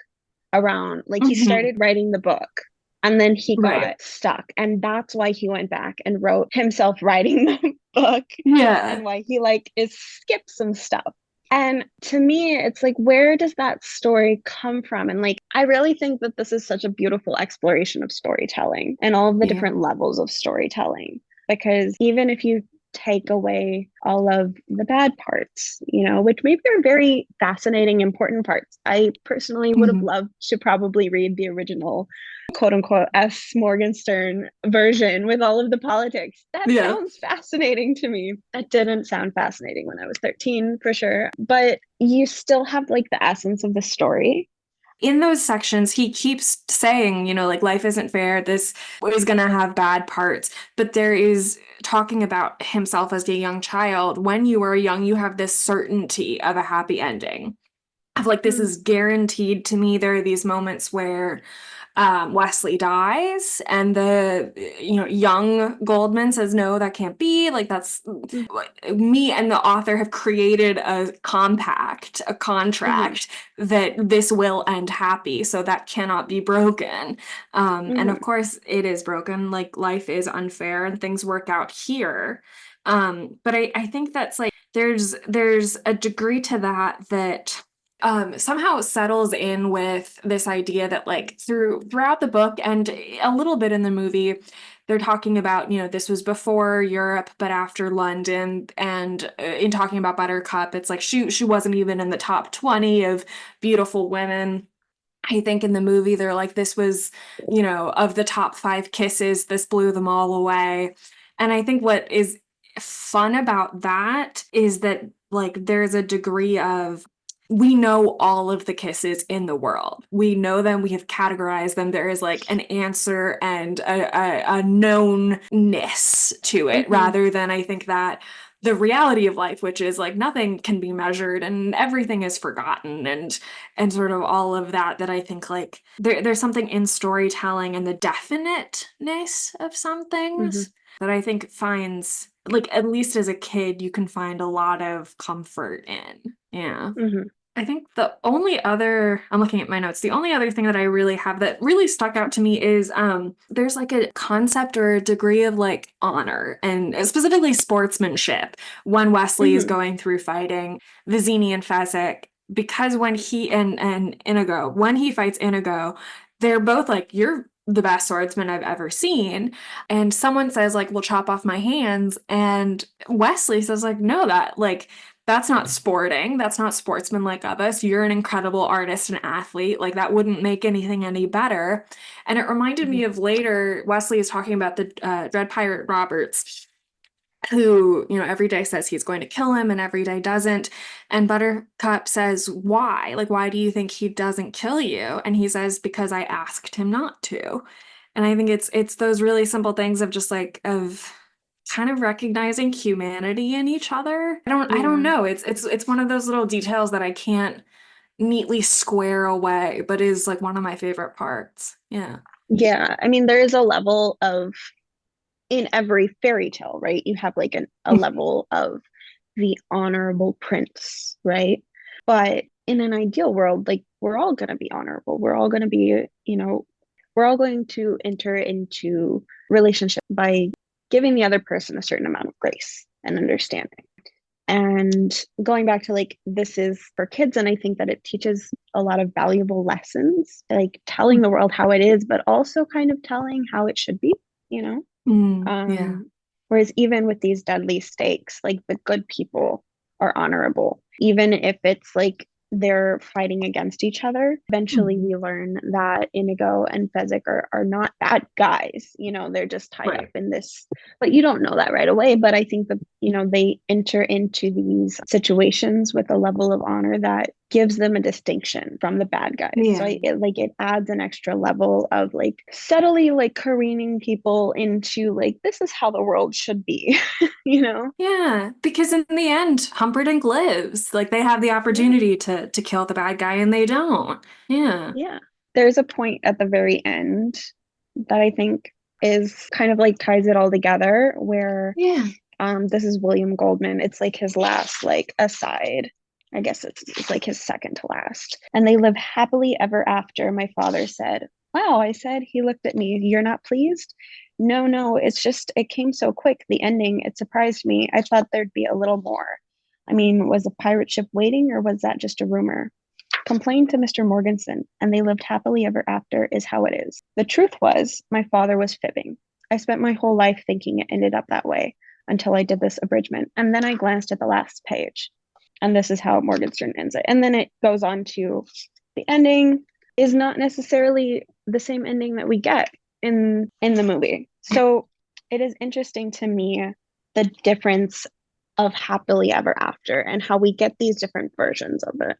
around, like, he Mhm. started writing the book and then he Right. got stuck, and that's why he went back and wrote himself writing the book, Yeah. and why he like is skipped some stuff. And to me, it's like, where does that story come from? And like, I really think that this is such a beautiful exploration of storytelling and all of the Yeah. different levels of storytelling. Because even if you take away all of the bad parts, which maybe are very fascinating, important parts. I personally would have Mhm. loved to probably read the original quote unquote S. Morgenstern version with all of the politics. That Yeah. sounds fascinating to me. That didn't sound fascinating when I was 13 for sure. But you still have like the essence of the story. In those sections, he keeps saying, like life isn't fair. This is going to have bad parts. But there is talking about himself as a young child. When you are young, you have this certainty of a happy ending. Of like, this Mm, is guaranteed to me. There are these moments where Wesley dies, and the young Goldman says, "No, that can't be. Like that's mm, me and the author have created a compact, a mhm, contract that this will end happy, so that cannot be broken." And of mhm, course, it is broken. Like life is unfair, and things work out here. But I think that's like there's a degree to that somehow settles in with this idea that like throughout the book and a little bit in the movie, they're talking about, this was before Europe, but after London. And in talking about Buttercup, it's like she wasn't even in the top 20 of beautiful women. I think in the movie they're like, this was, of the top 5 kisses, this blew them all away. And I think what is fun about that is that like there's a degree of we know all of the kisses in the world. We know them, we have categorized them. There is like an answer and a knownness to it, mhm, rather than I think that the reality of life, which is like nothing can be measured and everything is forgotten and sort of all of that I think like there's something in storytelling and the definiteness of some mhm, things that I think finds like at least as a kid you can find a lot of comfort in. Yeah. mhm, I think the only other, I'm looking at my notes, the only other thing that I really have that really stuck out to me is there's like a concept or a degree of like honor and specifically sportsmanship when Wesley is mhm, going through fighting Vizini and Fezzik, because when he and Inigo, when he fights Inigo, they're both like, you're the best swordsman I've ever seen. And someone says, like, we'll chop off my hands. And Wesley says, like, no, that like that's not sporting. That's not sportsmanlike of us. You're an incredible artist and athlete. Like that wouldn't make anything any better. And it reminded mhm, me of later, Wesley is talking about the Dread Pirate Roberts, who, every day says he's going to kill him and every day doesn't. And Buttercup says, why? Like, why do you think he doesn't kill you? And he says, because I asked him not to. And I think it's those really simple things of just like of kind of recognizing humanity in each other. I don't yeah. know. It's one of those little details that I can't neatly square away, but is like one of my favorite parts. Yeah. Yeah, I mean, there is a level of in every fairy tale, right? You have like a level of the honorable prince, right? But in an ideal world, like we're all going to be honorable. We're all going to be, we're all going to enter into relationship by giving the other person a certain amount of grace and understanding. And going back to like, this is for kids. And I think that it teaches a lot of valuable lessons, like telling the world how it is, but also kind of telling how it should be, you know? Yeah. Whereas even with these deadly stakes, like the good people are honorable, even if it's like they're fighting against each other. Eventually, Mhm. we learn that Inigo and Fezzik are not bad guys. They're just tied up Right. in this, but you don't know that right away. But I think that, they enter into these situations with a level of honor that gives them a distinction from the bad guys. So Yeah. it adds an extra level of like subtly like careening people into like this is how the world should be, you know? Yeah, because in the end, Humperdinck lives. Like they have the Yeah. opportunity to kill the bad guy and they don't. Yeah. Yeah. There's a point at the very end that I think is kind of like ties it all together where Yeah. this is William Goldman. It's like his last like aside. I guess it's like his second to last. And they live happily ever after, my father said. Wow, I said. He looked at me. You're not pleased? No, no, it's just it came so quick. The ending, it surprised me. I thought there'd be a little more. I mean, was a pirate ship waiting or was that just a rumor? Complained to Mr. Morgenstern, and they lived happily ever after, is how it is. The truth was, my father was fibbing. I spent my whole life thinking it ended up that way. until I did this abridgment. And then I glanced at the last page, and this is how Morgenstern ends it. And then it goes on to the ending is not necessarily the same ending that we get in the movie. So it is interesting to me the difference of happily ever after and how we get these different versions of it,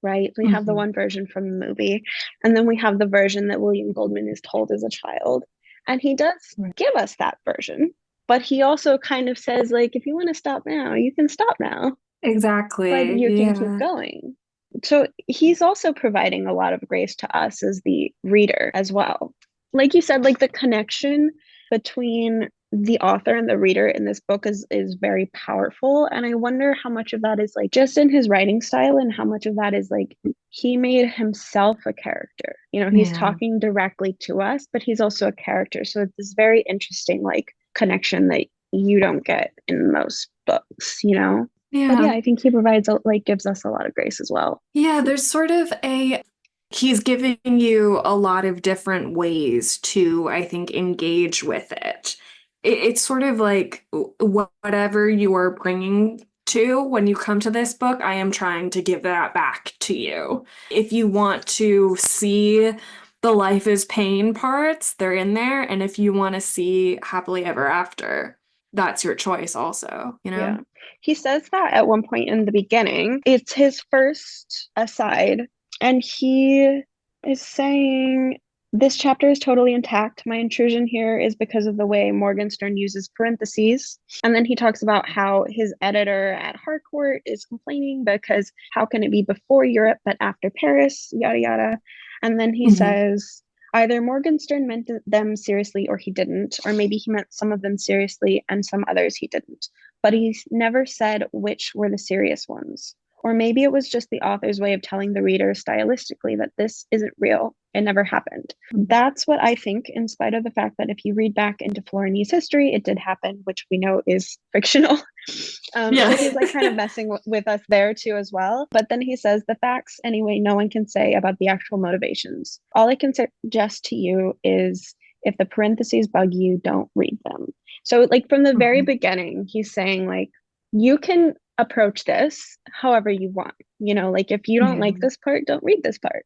right? We have the Mhm. one version from the movie, and then we have the version that William Goldman is told as a child. And he does Right. give us that version, but he also kind of says, like, if you want to stop now, you can stop now, but Exactly. you can keep Yeah. going. So he's also providing a lot of grace to us as the reader as well. Like you said, like the connection between the author and the reader in this book is very powerful. And I wonder how much of that is like just in his writing style and how much of that is like he made himself a character. You know, he's Yeah. talking directly to us, but he's also a character. So it's this very interesting like connection that you don't get in most books, you know? But yeah, Yeah. I think he provides like gives us a lot of grace as well. Yeah, there's sort of a he's giving you a lot of different ways to, I think, engage with it. It's sort of like whatever you are bringing to when you come to this book, I am trying to give that back to you. If you want to see the life is pain parts, they're in there. And if you want to see happily ever after, that's your choice also, you Yeah. know? He says that at one point in the beginning. It's his first aside, and he is saying, this chapter is totally intact. My intrusion here is because of the way Morgenstern uses parentheses. And then he talks about how his editor at Harcourt is complaining because how can it be before Europe but after Paris, yada yada. And then he Mhm. says, either Morgenstern meant them seriously or he didn't, or maybe he meant some of them seriously and some others he didn't, but he never said which were the serious ones. Or maybe it was just the author's way of telling the reader stylistically that this isn't real. It never happened. That's what I think, in spite of the fact that if you read back into Florinese history, it did happen, which we know is fictional. Yeah. So he's like kind of messing with us there too, as well. But then he says, the facts, anyway, no one can say about the actual motivations. All I can suggest to you is if the parentheses bug you, don't read them. So, like, from the very Mhm. beginning, he's saying, like, you can approach this however you want. You know, like, if you don't Yeah. like this part, don't read this part.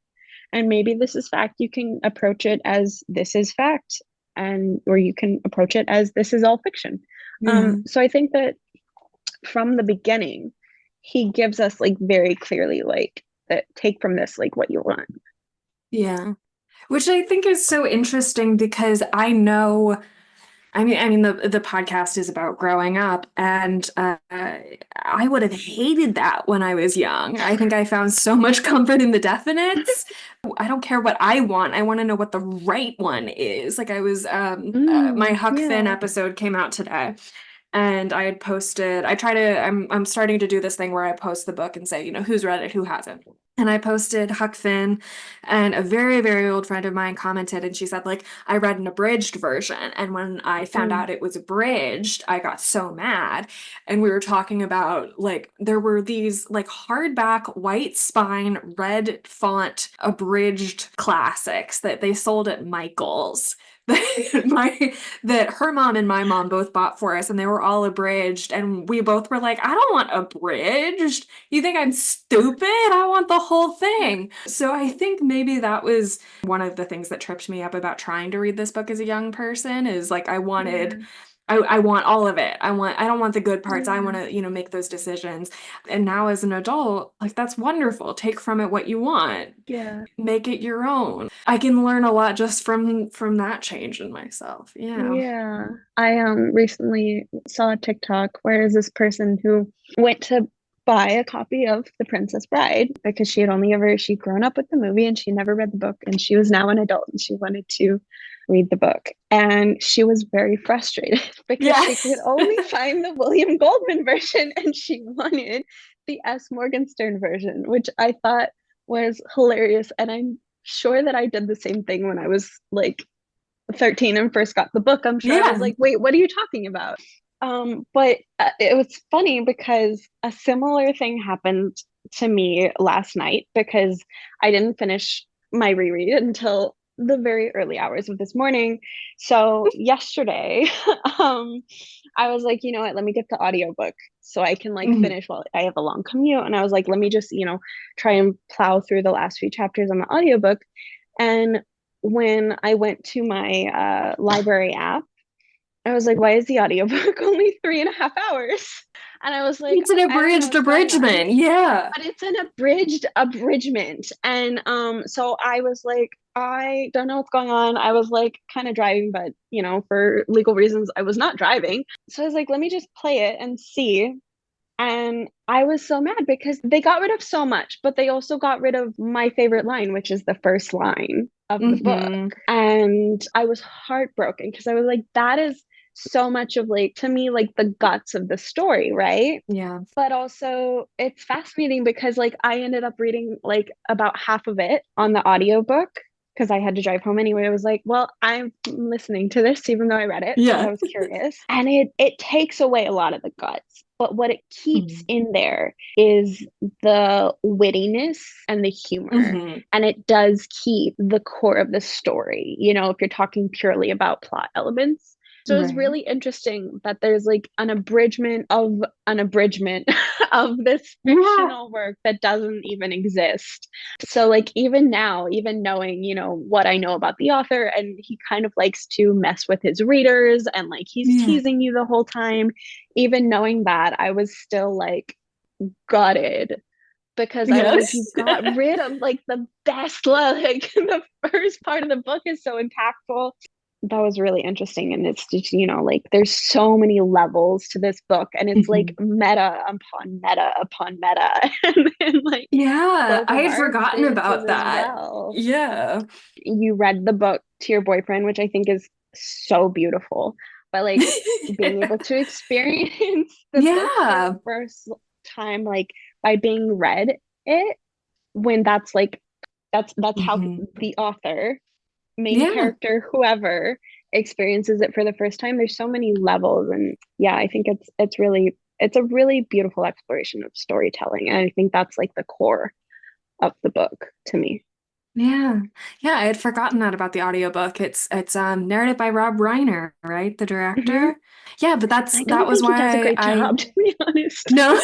And maybe this is fact. You can approach it as this is fact, and or you can approach it as this is all fiction. Yeah. So I think that from the beginning, he gives us like very clearly like that take from this like what you want. Yeah. Which I think is so interesting because I know, I mean the podcast is about growing up and I would have hated that when I was young. I think I found so much comfort in the definites. I don't care what I want. I want to know what the right one is. Like I was my Huck Finn Yeah. episode came out today. And I had posted, I'm starting to do this thing where I post the book and say, you know, who's read it, who hasn't. And I posted Huck Finn, and a very, very old friend of mine commented, and she said, like, I read an abridged version. And when I found Mm. out it was abridged, I got so mad. And we were talking about, like, there were these, like, hardback, white spine, red font abridged classics that they sold at Michael's. my that her mom and my mom both bought for us, and they were all abridged, and we both were like, I don't want abridged. You think I'm stupid? I want the whole thing. So I think maybe that was one of the things that tripped me up about trying to read this book as a young person is like Yeah. I want all of it. I don't want the good parts. I want Yeah. to, you know, make those decisions. And now as an adult, like that's wonderful. Take from it what you want. Yeah. Make it your own. I can learn a lot just from that change in myself. Yeah. Yeah. I recently saw a TikTok where is this person who went to buy a copy of The Princess Bride because she'd grown up with the movie and she never read the book, and she was now an adult and she wanted to read the book. And she was very frustrated because Yeah. she could only find the William Goldman version and she wanted the S. Morgenstern version, which I thought was hilarious. And I'm sure that I did the same thing when I was like 13 and first got the book. I'm sure I was Yeah. like, wait, what are you talking about? But it was funny because a similar thing happened to me last night because I didn't finish my reread until the very early hours of this morning. So yesterday, um, I was like, you know what, let me get the audiobook so I can like Mhm. finish while I have a long commute. And I was like, let me just, try and plow through the last few chapters on the audiobook. And when I went to my library app, I was like, why is the audiobook only 3.5 hours? And I was like, It's an I don't know abridged what's going on, abridgment. Yeah. but it's an abridged abridgment. And so I was like, I don't know what's going on. I was like kind of driving, but for legal reasons, I was not driving. So I was like, let me just play it and see. And I was so mad because they got rid of so much, but they also got rid of my favorite line, which is the first line of the book. Hmm. And I was heartbroken because I was like, that is so much of like, to me, like the guts of the story, right? Yeah. But also it's fascinating because like I ended up reading like about half of it on the audiobook because I had to drive home anyway. I was like, well, I'm listening to this even though I read it because I Yeah. was curious. And it takes away a lot of the guts. But what it keeps Mhm. in there is the wittiness and the humor. Mhm. And it does keep the core of the story, if you're talking purely about plot elements. So it's Right. really interesting that there's like an abridgment of an abridgment of this Yeah. fictional work that doesn't even exist. So like even now, even knowing, what I know about the author, and he kind of likes to mess with his readers and like he's Yeah. teasing you the whole time, even knowing that, I was still like gutted because I was like, Yes. you got rid of like the best, like the first part of the book is so impactful. That was really interesting. And it's just, like there's so many levels to this book, and it's like Mhm. meta upon meta upon meta. And then like Yeah, both I of had our forgotten experiences about as that. well. Yeah. You read the book to your boyfriend, which I think is so beautiful. But like being able to experience the book for the Yeah. first time, like by being read it, when that's like that's how Hmm. the author, main Yeah. character, whoever experiences it for the first time. There's so many levels, and yeah, I think it's a really beautiful exploration of storytelling, and I think that's like the core of the book to me. Yeah. Yeah, I had forgotten that about the audiobook. It's narrated by Rob Reiner, right? The Mm-hmm. director. Yeah, but I that don't was think he does a why great I job, to be honest. no.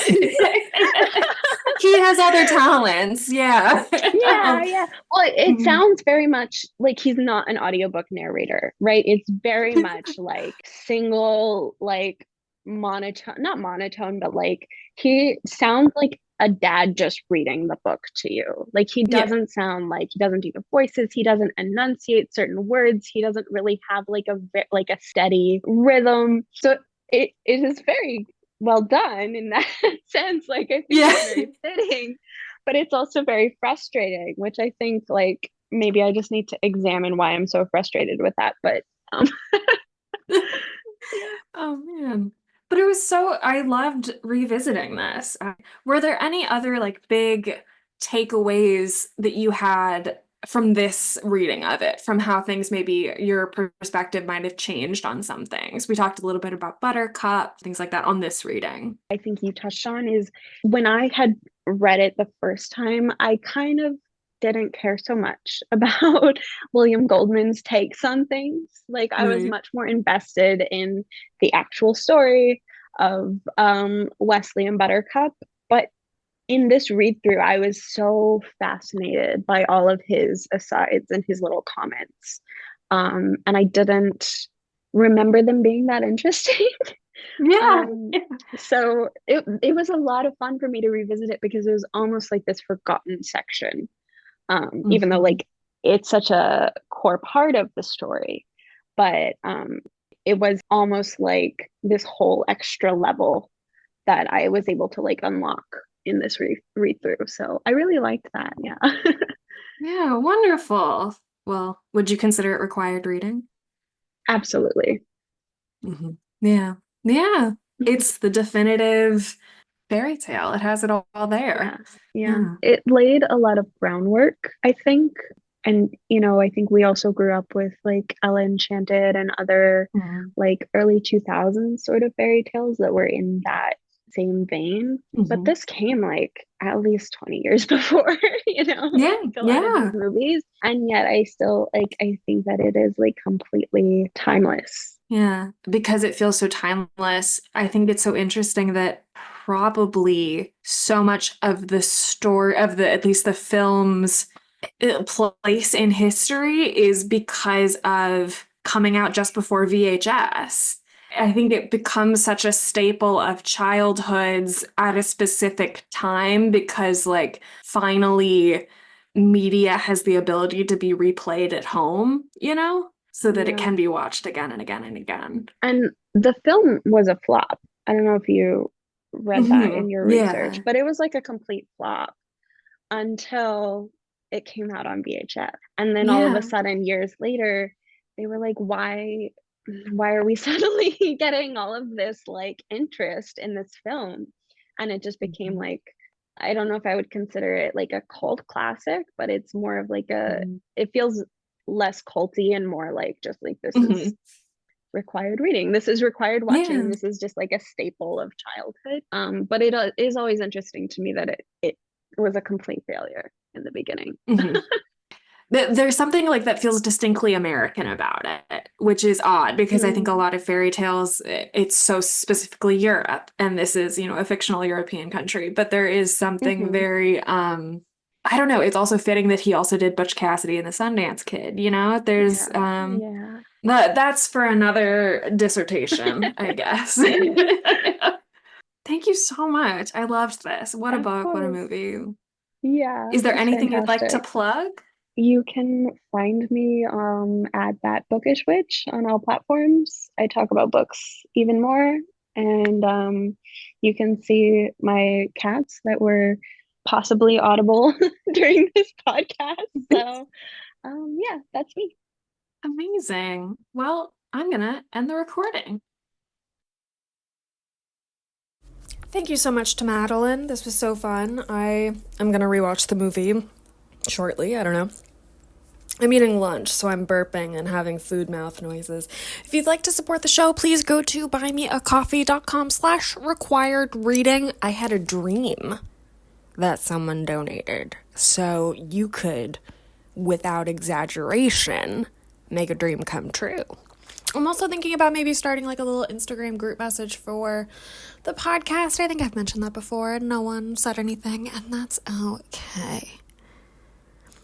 He has other talents. Yeah. Yeah, yeah. Well, it Mhm. sounds very much like he's not an audiobook narrator, right? It's very much like single, like monotone, not monotone, but like he sounds like a dad just reading the book to you. Like he Yeah. doesn't sound like he doesn't do the voices, he doesn't enunciate certain words, he doesn't really have like a steady rhythm. So it is very well done in that sense. Like I think Yeah. it's very fitting, but it's also very frustrating, which I think like maybe I just need to examine why I'm so frustrated with that. But um, yeah. Oh man. But it was so, I loved revisiting this. Were there any other like big takeaways that you had from this reading of it, from how things maybe your perspective might have changed on some things? We talked a little bit about Buttercup, things like that on this reading. I think you touched on is when I had read it the first time, I kind of didn't care so much about William Goldman's takes on things. Like I was Right. much more invested in the actual story of Wesley and Buttercup. But in this read through, I was so fascinated by all of his asides and his little comments. And I didn't remember them being that interesting. Yeah. Um, so it was a lot of fun for me to revisit it because it was almost like this forgotten section. Even though Mhm. like it's such a core part of the story, but it was almost like this whole extra level that I was able to like unlock in this read through. So I really liked that. Yeah. Yeah, wonderful. Well, would you consider it required reading? Absolutely. Hmm. Yeah. Yeah. It's the definitive fairy tale. It has it all Yeah. there. Yeah. Yeah. It laid a lot of groundwork, I think. And, I think we also grew up with like Ella Enchanted and other Mhm. like early 2000s sort of fairy tales that were in that same vein. But Hmm. this came like at least 20 years before, Yeah, like a lot of these yeah. movies. And yet I still like, I think that it is like completely timeless. Yeah, because it feels so timeless. I think it's so interesting that probably so much of the story of the at least the film's place in history is because of coming out just before VHS. I think it becomes such a staple of childhoods at a specific time because, like, finally media has the ability to be replayed at home, so that it Yeah. can be watched again and again and again. And the film was a flop. I don't know if you read that in your research, Yeah. but it was like a complete flop until it came out on VHS. And then all of a Yeah. sudden, years later, they were like, why are we suddenly getting all of this like interest in this film? And it just became Mhm. like, I don't know if I would consider it like a cult classic, but it's more of like Mhm. it feels less culty and more like just like this is Mhm. required reading. This is required watching. Yeah. This is just like a staple of childhood. But it is always interesting to me that it was a complete failure in the beginning. Mhm. There's something like that feels distinctly American about it, which is odd because I think a Mm, lot of fairy tales, it's so specifically Europe, and this is, a fictional European country, but there is something hmm. very, I don't know, it's also fitting that he also did Butch Cassidy and the Sundance Kid. There's, Yeah, yeah. that's for another dissertation, I guess. Thank you so much. I loved this. What a Of book, what a course. movie. Yeah, Is there it's anything you'd like to fantastic. plug? You can find me at that bookish witch on all platforms. I talk about books even more, and you can see my cats that were possibly audible during this podcast. So yeah, that's me. Amazing. Well, I'm gonna end the recording. Thank you so much to Madeline. This was so fun. I am gonna rewatch the movie shortly. I don't know. I'm eating lunch, so I'm burping and having food mouth noises. If you'd like to support the show, please go to buymeacoffee.com/required reading. I had a dream that someone donated. So you could, without exaggeration, make a dream come true. I'm also thinking about maybe starting like a little Instagram group message for the podcast. I think I've mentioned that before and no one said anything, and that's okay.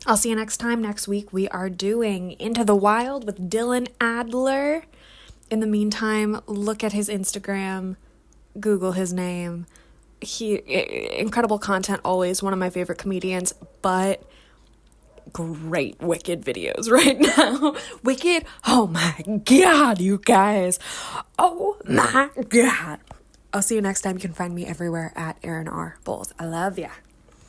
I'll see you next time. Next week, we are doing Into the Wild with Dylan Adler. In the meantime, look at his Instagram, Google his name. Incredible content, always one of my favorite comedians, but great Wicked videos right now. Wicked, oh my god, you guys. Oh my god. I'll see you next time. You can find me everywhere at Erin R. Bowles. I love ya.